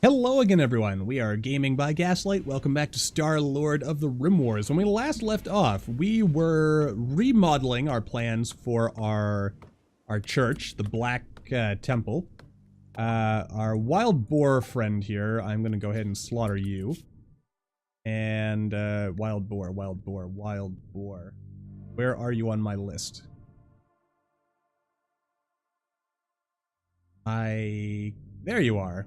Hello again, everyone. We are Gaming by Gaslight. Welcome back to Star Lord of the Rim Wars. When we last left off, we were remodeling our plans for our church, the Black Temple. Our wild boar friend here, I'm going to go ahead and slaughter you. And wild boar. Where are you on my list? There you are.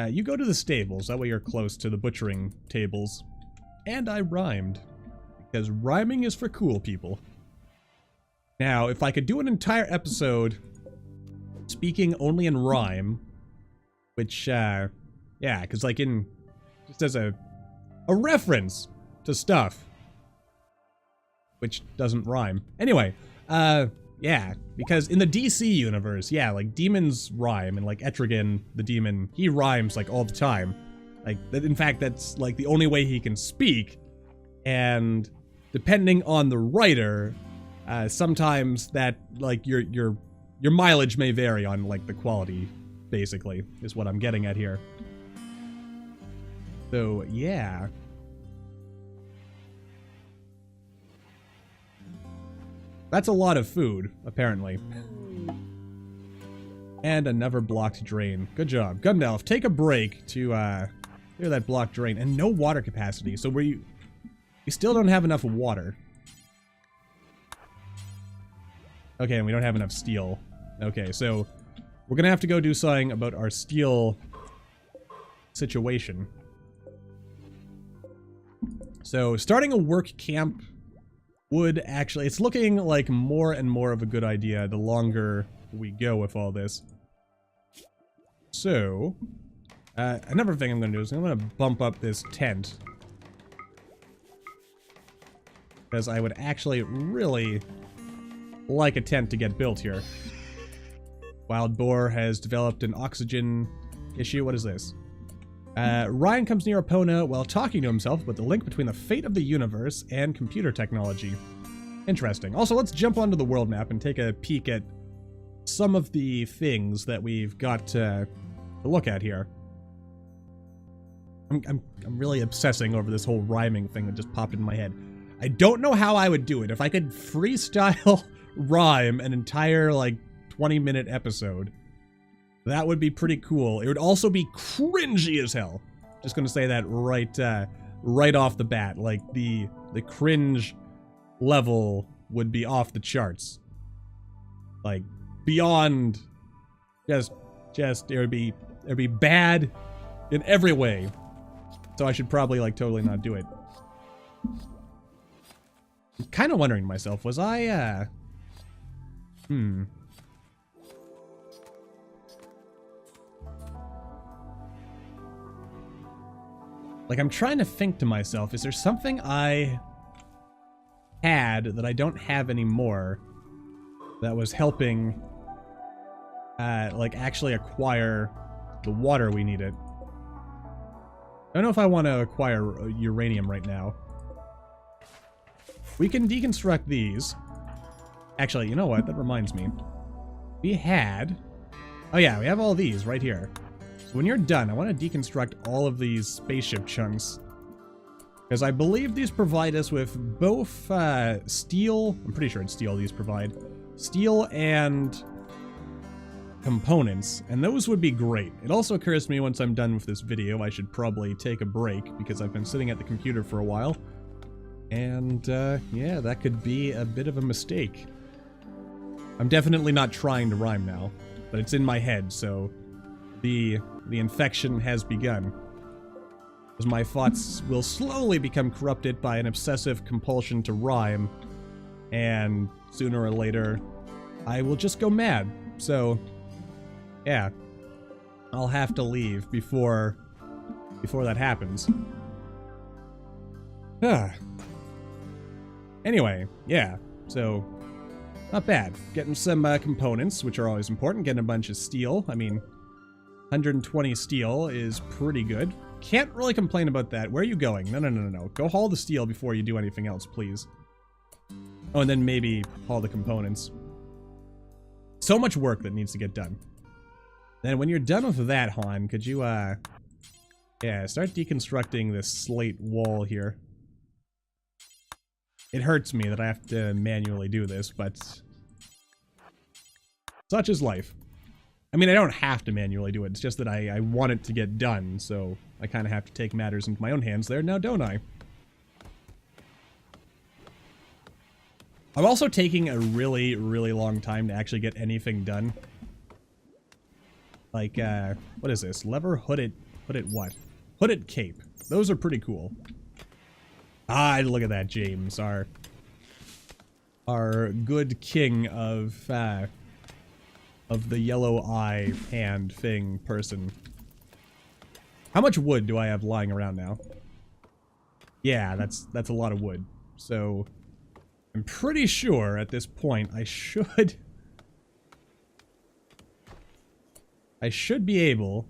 You go to the stables, that way you're close to the butchering tables. And I rhymed, because rhyming is for cool people. Now, if I could do an entire episode speaking only in rhyme, which, yeah, because like just as a reference to stuff, which doesn't rhyme. Anyway, yeah, because in the DC universe, yeah, like, demons rhyme, and, like, Etrigan, the demon, he rhymes, like, all the time. Like, in fact, that's, like, the only way he can speak, and depending on the writer, sometimes that, like, your mileage may vary on, like, the quality, basically, is what I'm getting at here. So, yeah. That's a lot of food, apparently. And another blocked drain. Good job. Gundalf, take a break to clear that blocked drain. And no water capacity, so we still don't have enough water. Okay, and we don't have enough steel. Okay, so we're gonna have to go do something about our steel situation. So, starting a work camp would actually, it's looking like more and more of a good idea the longer we go with all this. So, another thing I'm going to do is I'm going to bump up this tent. Because I would actually really like a tent to get built here. Wild boar has developed an oxygen issue. What is this? Ryan comes near Epona while talking to himself about the link between the fate of the universe and computer technology. Interesting. Also, let's jump onto the world map and take a peek at some of the things that we've got to look at here. I'm really obsessing over this whole rhyming thing that just popped in my head. I don't know how I would do it. If I could freestyle rhyme an entire, like, 20-minute episode, that would be pretty cool. It would also be cringy as hell. Just gonna say that right off the bat. Like, the cringe level would be off the charts. Like, beyond just it would be bad in every way. So I should probably, like, totally not do it. I'm kind of wondering to myself, was I like, I'm trying to think to myself, is there something I had that I don't have anymore that was helping, like, actually acquire the water we needed? I don't know if I want to acquire uranium right now. We can deconstruct these. Actually, you know what? That reminds me. We had... Oh yeah, we have all these right here. When you're done, I want to deconstruct all of these spaceship chunks. Because I believe these provide us with both steel, I'm pretty sure it's steel these provide, steel and components, and those would be great. It also occurs to me once I'm done with this video, I should probably take a break, because I've been sitting at the computer for a while. And, yeah, that could be a bit of a mistake. I'm definitely not trying to rhyme now, but it's in my head, so... The infection has begun. As my thoughts will slowly become corrupted by an obsessive compulsion to rhyme, and sooner or later, I will just go mad. So, yeah, I'll have to leave before that happens. Anyway, yeah, so, not bad. Getting some components, which are always important, getting a bunch of steel. I mean, 120 steel is pretty good. Can't really complain about that. Where are you going? No. Go haul the steel before you do anything else, please. Oh, and then maybe haul the components. So much work that needs to get done. Then when you're done with that, Han, could you, yeah, start deconstructing this slate wall here. It hurts me that I have to manually do this, but such is life. I mean, I don't have to manually do it. It's just that I want it to get done, so I kind of have to take matters into my own hands there now, don't I? I'm also taking a really, really long time to actually get anything done. Like, what is this? Lever, hooded what? Hooded cape. Those are pretty cool. Ah, look at that, James. Our good king of the yellow eye hand thing person. How much wood do I have lying around now? Yeah, that's a lot of wood. So I'm pretty sure at this point I should be able.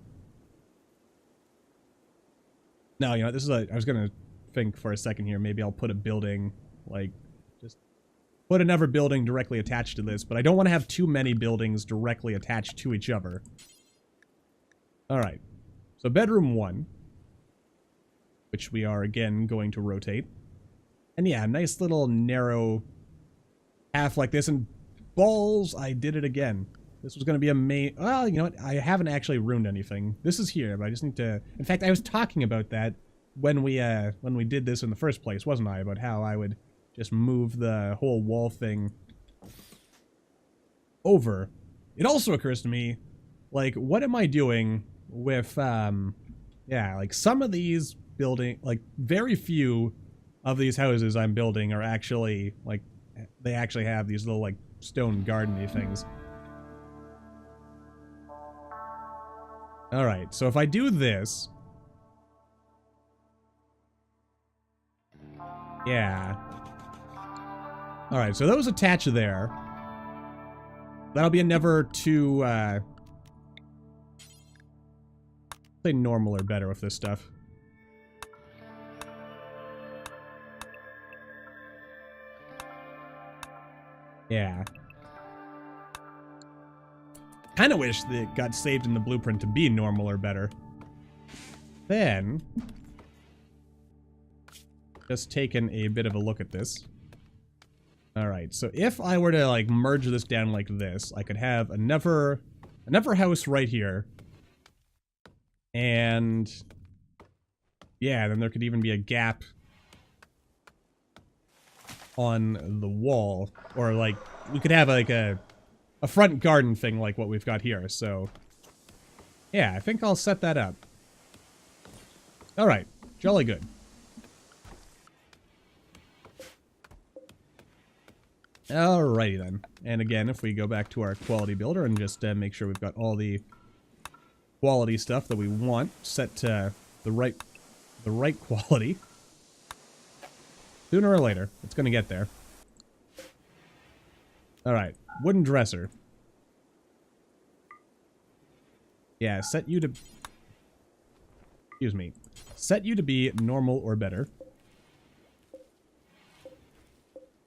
No, you know, this is I was gonna think for a second here. Maybe I'll put a building, like, just put another building directly attached to this, but I don't want to have too many buildings directly attached to each other. Alright. So bedroom 1, which we are again going to rotate. And yeah, nice little narrow half like this, and balls, I did it again. This was going to be a main... Well, you know what? I haven't actually ruined anything. This is here, but I just need to... In fact, I was talking about that when we did this in the first place, wasn't I? About how I would just move the whole wall thing over. It also occurs to me, like, what am I doing with, yeah, like, some of these building... Like, very few of these houses I'm building are actually, like, they actually have these little, like, stone garden-y things. Alright, so if I do this... Yeah. Alright, so those attach there. That'll be a never to, say normal or better with this stuff. Yeah. Kind of wish that it got saved in the blueprint to be normal or better. Then, just taking a bit of a look at this. Alright, so if I were to, like, merge this down like this, I could have another house right here. And, yeah, then there could even be a gap on the wall. Or, like, we could have, like, a front garden thing like what we've got here, so... Yeah, I think I'll set that up. Alright, jolly good. Alrighty then. And again, if we go back to our quality builder and just make sure we've got all the quality stuff that we want set to the right quality. Sooner or later, it's gonna get there. Alright, wooden dresser. Yeah, set you to... Excuse me. Set you to be normal or better.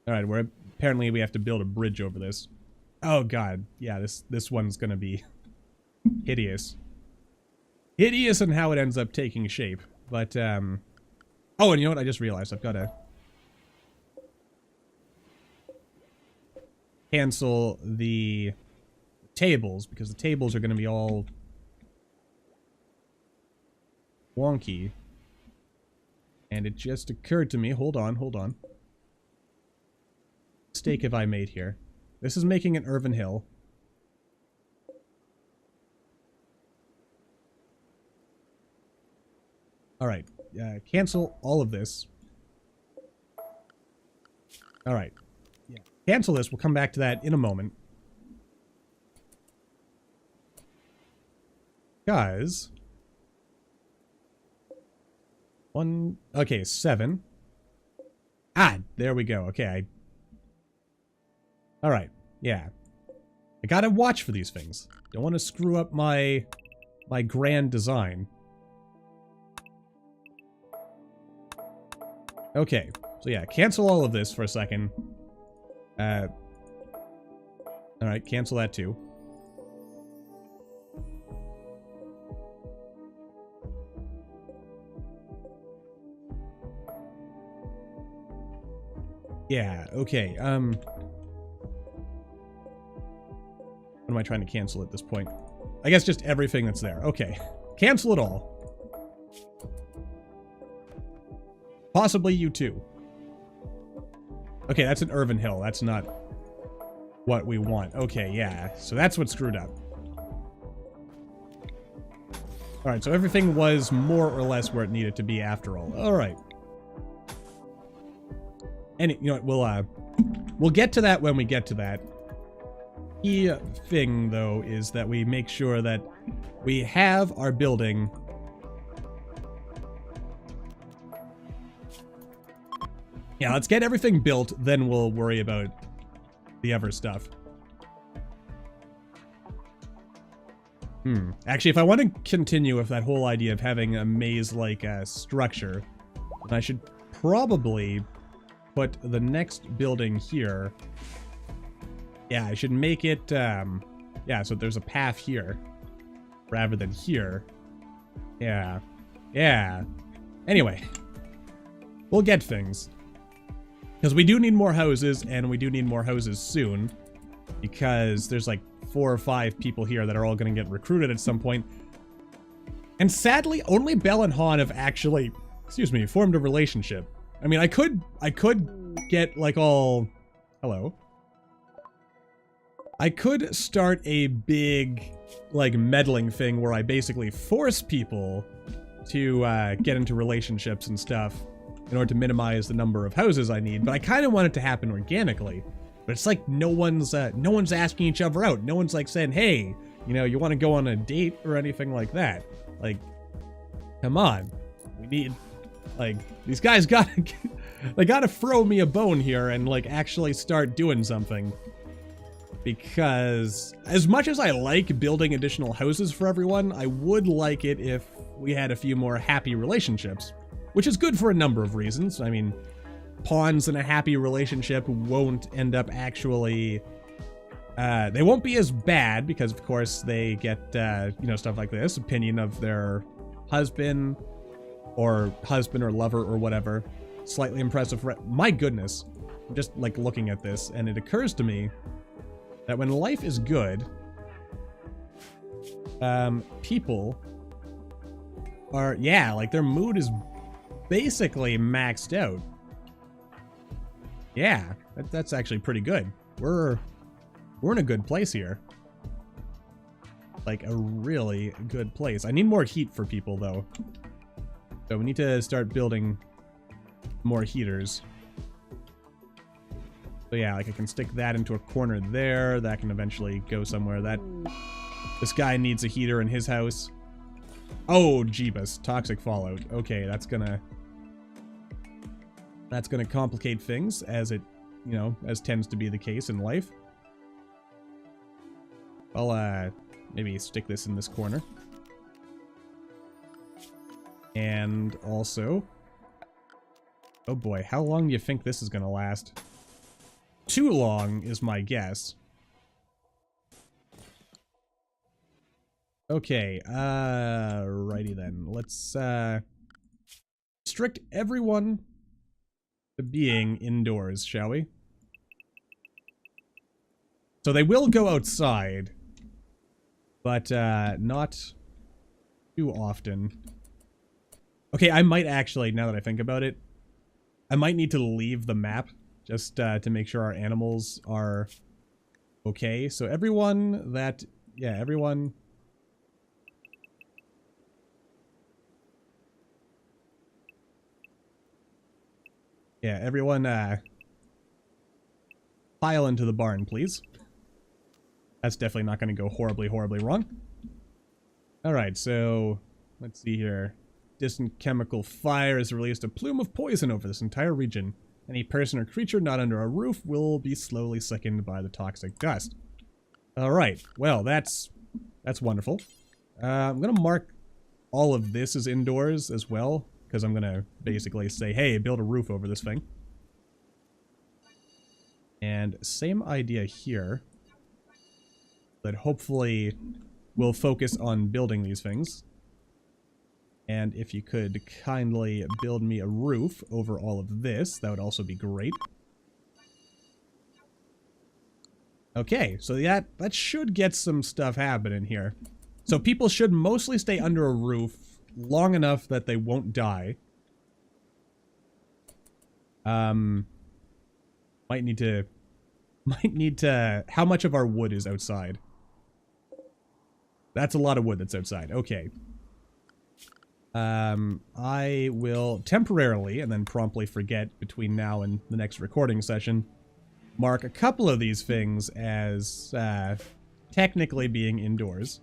Alright, apparently we have to build a bridge over this. Oh god, yeah, this one's gonna be hideous. Hideous in how it ends up taking shape. But, oh, and you know what? I just realized I've got to cancel the tables, because the tables are going to be all wonky. And it just occurred to me, hold on. Mistake have I made here? This is making an Irvin Hill. Alright, cancel all of this. Alright, yeah, cancel this, we'll come back to that in a moment. Guys. Okay, 7. Ah, there we go, okay, Alright, yeah. I gotta watch for these things. Don't want to screw up my grand design. Okay, so yeah, cancel all of this for a second. Alright, cancel that too. Yeah, okay, what am I trying to cancel at this point? I guess just everything that's there. Okay. Cancel it all. Possibly you too. Okay, that's an Irvin Hill. That's not what we want. Okay, yeah. So that's what screwed up. Alright, so everything was more or less where it needed to be after all. Alright. And you know what, we'll get to that when we get to that. Key thing, though, is that we make sure that we have our building yeah, let's get everything built, then we'll worry about the other stuff. Actually, if I want to continue with that whole idea of having a maze-like structure, then I should probably put the next building here. Yeah, I should make it, yeah, so there's a path here rather than here. Yeah. Yeah. Anyway, we'll get things. Because we do need more houses, and we do need more houses soon. Because there's like 4 or 5 people here that are all going to get recruited at some point. And sadly, only Belle and Han have actually, excuse me, formed a relationship. I mean, I could get like all... Hello? I could start a big, like, meddling thing where I basically force people to get into relationships and stuff in order to minimize the number of houses I need, but I kind of want it to happen organically. But it's like no one's asking each other out. No one's like saying, hey, you know, you want to go on a date or anything like that. Like, come on. We need, like, these guys they gotta throw me a bone here and, like, actually start doing something. Because as much as I like building additional houses for everyone, I would like it if we had a few more happy relationships. Which is good for a number of reasons. I mean, pawns in a happy relationship won't end up actually... they won't be as bad because, of course, they get, you know, stuff like this. Opinion of their husband or lover or whatever. Slightly impressive. My goodness. I'm just, like, looking at this, and it occurs to me that when life is good, people are, yeah, like, their mood is basically maxed out. Yeah, that's actually pretty good. We're in a good place here. Like, a really good place. I need more heat for people, though. So we need to start building more heaters. So yeah, like I can stick that into a corner there. That can eventually go somewhere. This guy needs a heater in his house. Oh, Jeebus. Toxic fallout. Okay, that's gonna complicate things, as it, you know, as tends to be the case in life. I'll, maybe stick this in this corner. And also... Oh boy, how long do you think this is gonna last? Too long is my guess. Okay, righty then. Let's, restrict everyone to being indoors, shall we? So they will go outside, but, not too often. Okay, I might actually, now that I think about it, I might need to leave the map just, to make sure our animals are okay. So everyone that, yeah, everyone... Yeah, everyone, pile into the barn, please. That's definitely not going to go horribly, horribly wrong. Alright, so, let's see here. Distant chemical fire has released a plume of poison over this entire region. Any person or creature not under a roof will be slowly sickened by the toxic dust. Alright, well, that's wonderful. I'm going to mark all of this as indoors as well, because I'm going to basically say, hey, build a roof over this thing. And same idea here. That hopefully we'll focus on building these things. And if you could kindly build me a roof over all of this, that would also be great. Okay, so that should get some stuff happening here. So people should mostly stay under a roof long enough that they won't die. Might need to, how much of our wood is outside? That's a lot of wood that's outside. Okay. I will temporarily, and then promptly forget between now and the next recording session, mark a couple of these things as, technically being indoors.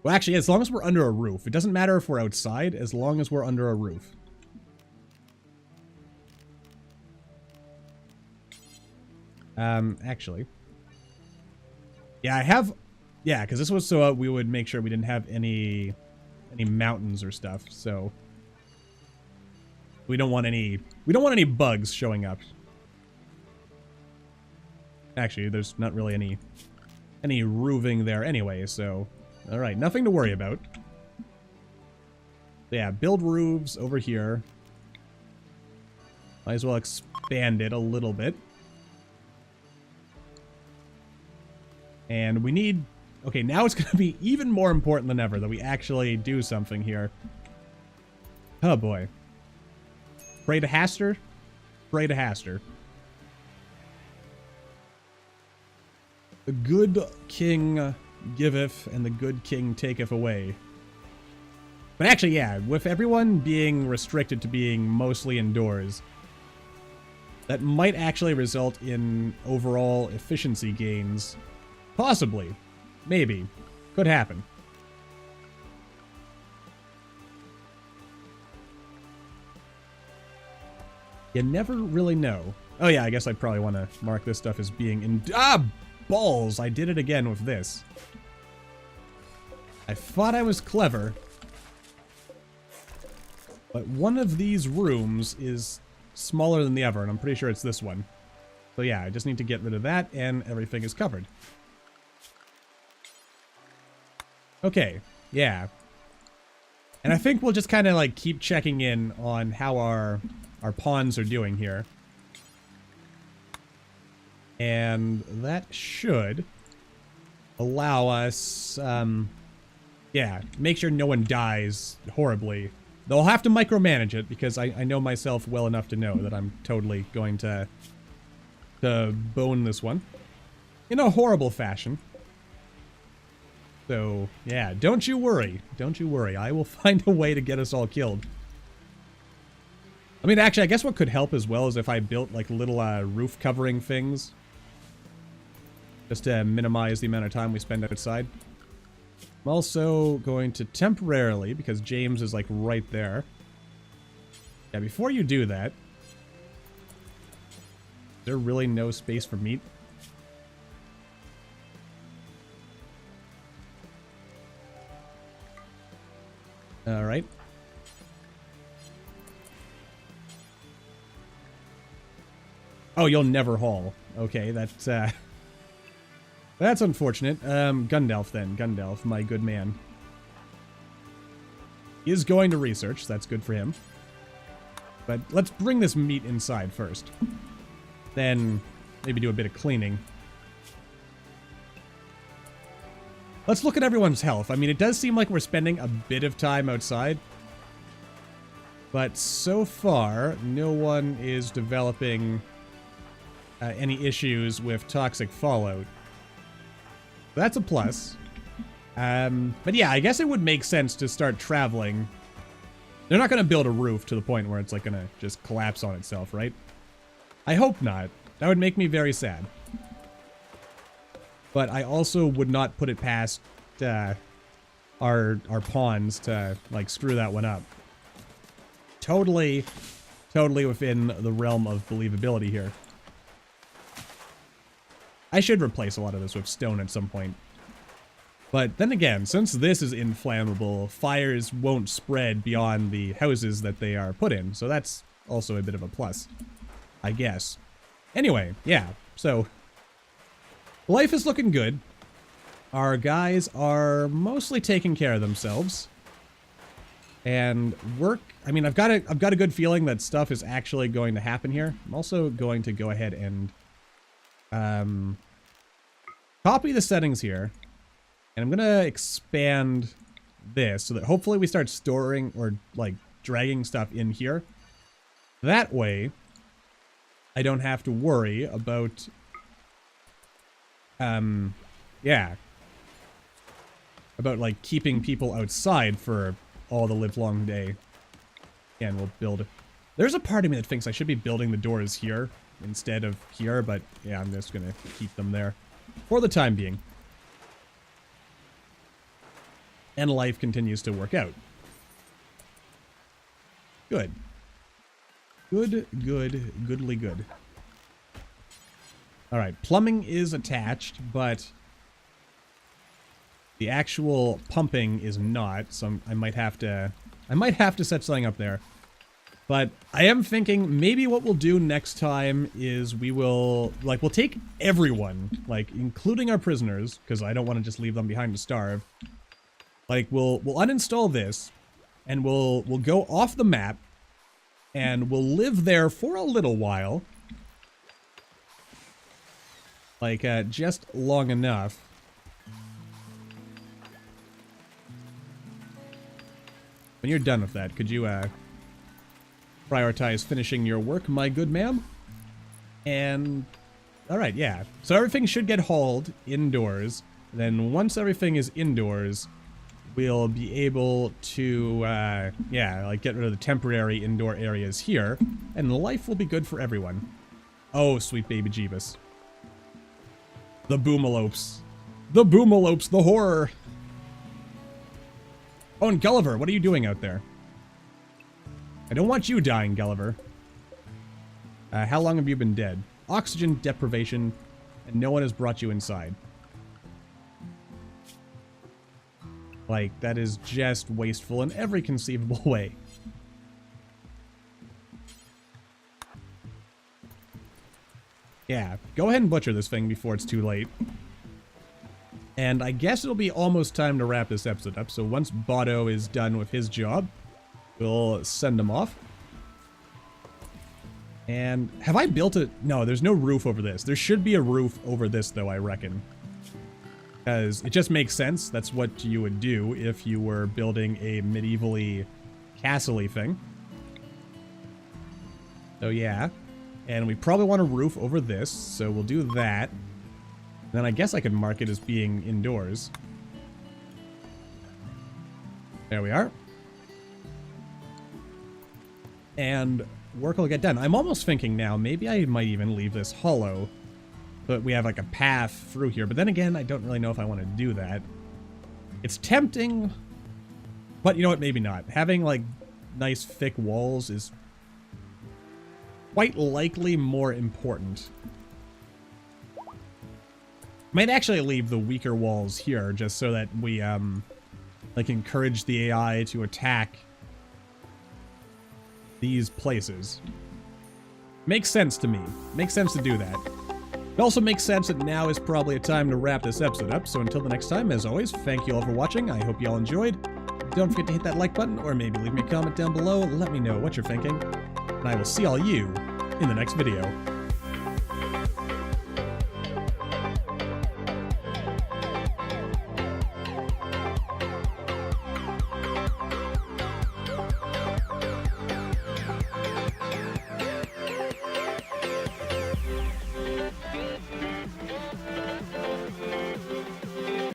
Well, actually, as long as we're under a roof. It doesn't matter if we're outside, as long as we're under a roof. Actually. Yeah, I have... Yeah, because this was so we would make sure we didn't have any mountains or stuff, so... We don't want any bugs showing up. Actually, there's not really any roofing there anyway, so... Alright, nothing to worry about. Yeah, build roofs over here. Might as well expand it a little bit. And we need... Okay, now it's going to be even more important than ever that we actually do something here. Oh boy. Pray to Astor? Pray to Astor. The good king giveth, and the good king taketh away. But actually, yeah, with everyone being restricted to being mostly indoors, that might actually result in overall efficiency gains. Possibly. Maybe. Could happen. You never really know. Oh yeah, I guess I probably want to mark this stuff as being in... Ah! Balls! I did it again with this. I thought I was clever. But one of these rooms is smaller than the other, and I'm pretty sure it's this one. So yeah, I just need to get rid of that, and everything is covered. Okay, yeah. And I think we'll just kind of like keep checking in on how our pawns are doing here. And that should allow us, yeah, make sure no one dies horribly. They'll have to micromanage it because I know myself well enough to know that I'm totally going to bone this one in a horrible fashion. So, yeah, don't you worry. Don't you worry. I will find a way to get us all killed. I mean, actually, I guess what could help as well is if I built, like, little roof covering things. Just to minimize the amount of time we spend outside. I'm also going to temporarily, because James is, like, right there. Yeah, before you do that... Is there really no space for meat? Alright. Oh, you'll never haul. Okay, that's unfortunate. Gundalf then. Gundalf, my good man. He is going to research. That's good for him. But let's bring this meat inside first. Then maybe do a bit of cleaning. Let's look at everyone's health. I mean, it does seem like we're spending a bit of time outside. But so far, no one is developing any issues with toxic fallout. That's a plus. But yeah, I guess it would make sense to start traveling. They're not going to build a roof to the point where it's like going to just collapse on itself, right? I hope not. That would make me very sad. But I also would not put it past our pawns to, like, screw that one up. Totally within the realm of believability here. I should replace a lot of this with stone at some point. But then again, since this is inflammable, fires won't spread beyond the houses that they are put in. So that's also a bit of a plus, I guess. Anyway, yeah, so... Life is looking good. Our guys are mostly taking care of themselves. and work. I mean, I've got a good feeling that stuff is actually going to happen here. I'm also going to go ahead and copy the settings here, and I'm gonna expand this so that hopefully we start storing or like dragging stuff in here. That way I don't have to worry about yeah, about like keeping people outside for all the livelong day. And we'll build. There's a part of me that thinks I should be building the doors here instead of here, but yeah, I'm just gonna keep them there for the time being. And life continues to work out. Good. Goodly good. Alright, plumbing is attached, but the actual pumping is not, so I might have to set something up there. But I am thinking maybe what we'll do next time is we'll take everyone, like including our prisoners, because I don't want to just leave them behind to starve. Like we'll uninstall this, and we'll go off the map, and we'll live there for a little while. Like just long enough. When you're done with that, could you prioritize finishing your work, my good ma'am? And alright, yeah. So everything should get hauled indoors. Then once everything is indoors, we'll be able to yeah, like get rid of the temporary indoor areas here, and life will be good for everyone. Oh, sweet baby Jeebus. The boomalopes. The boomalopes, the horror. Oh, and Gulliver, what are you doing out there? I don't want you dying, Gulliver. How long have you been dead? Oxygen deprivation, and no one has brought you inside. Like, that is just wasteful in every conceivable way. Yeah, go ahead and butcher this thing before it's too late. And I guess it'll be almost time to wrap this episode up, so once Botto is done with his job, we'll send him off. And have I built it? No, there's no roof over this. There should be a roof over this, though, I reckon. Because it just makes sense. That's what you would do if you were building a medievally castle-y thing. So yeah. And we probably want a roof over this, so we'll do that. Then I guess I could mark it as being indoors. There we are. And work will get done. I'm almost thinking now, maybe I might even leave this hollow, but we have like a path through here. But then again, I don't really know if I want to do that. It's tempting, but you know what, maybe not. Having like nice thick walls is quite likely more important. Might actually leave the weaker walls here just so that we like encourage the AI to attack these places. Makes sense to me. Makes sense to do that. It also makes sense that now is probably a time to wrap this episode up. So until the next time, as always, thank you all for watching. I hope you all enjoyed. Don't forget to hit that like button, or maybe leave me a comment down below. Let me know what you're thinking. And I will see all you in the next video.